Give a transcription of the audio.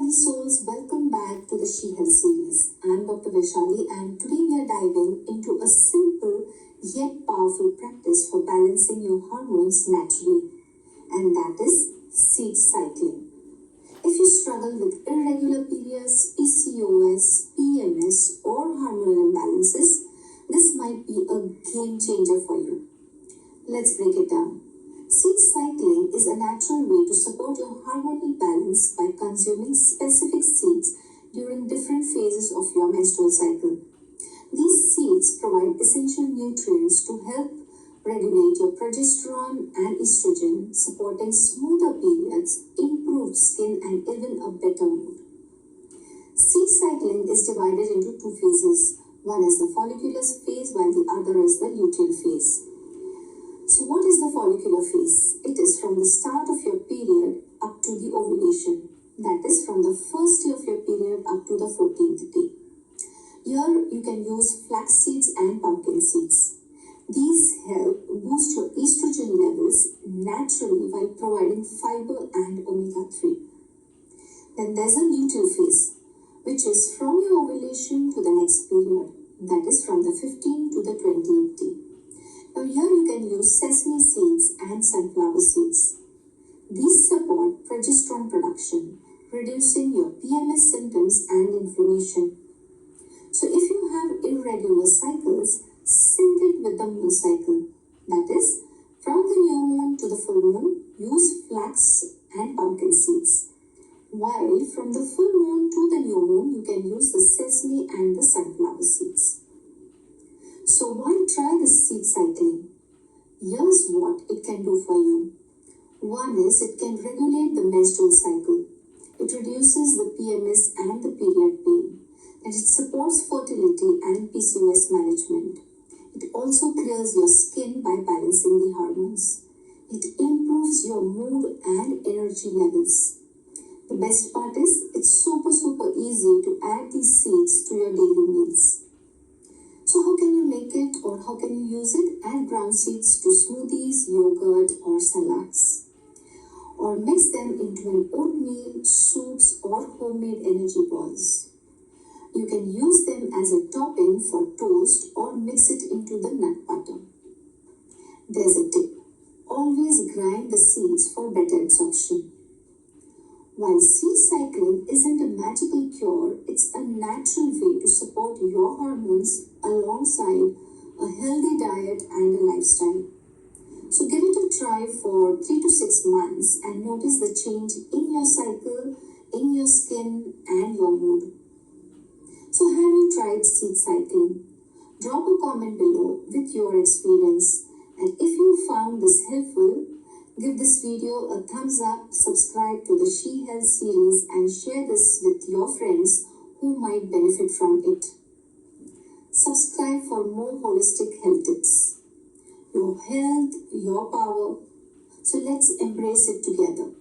Kind souls, welcome back to the She Health series. I'm Dr. Vaishali and today we are diving into a simple yet powerful practice for balancing your hormones naturally, and that is seed cycling. If you struggle with irregular periods, PCOS, PMS or hormonal imbalances, this might be a game changer for you. Let's break it down. Seed cycling is a natural way to support your hormonal balance by consuming specific seeds during different phases of your menstrual cycle. These seeds provide essential nutrients to help regulate your progesterone and estrogen, supporting smoother periods, improved skin, and even a better mood. Seed cycling is divided into two phases. One is the follicular phase while the other is the luteal phase. So what is the follicular phase? It is from the start of your period up to the ovulation. That is from the first day of your period up to the 14th day. Here you can use flax seeds and pumpkin seeds. These help boost your estrogen levels naturally while providing fiber and omega-3. Then there's a luteal phase, which is from your ovulation to the next period. That is from the 15th to the 20th day. Now here you can use sesame seeds and sunflower seeds. These support progesterone production, reducing your PMS symptoms and inflammation. So if you have irregular cycles, sync it with the moon cycle. That is, from the new moon to the full moon, use flax and pumpkin seeds. While from the full moon to the new moon, you can use the sesame and the sunflower seeds. So why try the seed cycling? Here's what it can do for you. One is it can regulate the menstrual cycle. It reduces the PMS and the period pain. And it supports fertility and PCOS management. It also clears your skin by balancing the hormones. It improves your mood and energy levels. The best part is it's super easy to add these seeds to your daily meals. So how can you make it or how can you use it? Add brown seeds to smoothies, yogurt or salads. Or mix them into an oatmeal, soups or homemade energy balls. You can use them as a topping for toast or mix it into the nut butter. There's a tip. Always grind the seeds for better absorption. While seed cycling isn't a magical cure, it's a natural way to support your hormones alongside a healthy diet and a lifestyle. So give it a try for 3 to 6 months and notice the change in your cycle, in your skin and your mood. So have you tried seed cycling? Drop a comment below with your experience. And if you found this helpful, give this video a thumbs up, subscribe to the She Health series and share this with your friends who might benefit from it. Subscribe for more holistic health tips. Your health, your power. So let's embrace it together.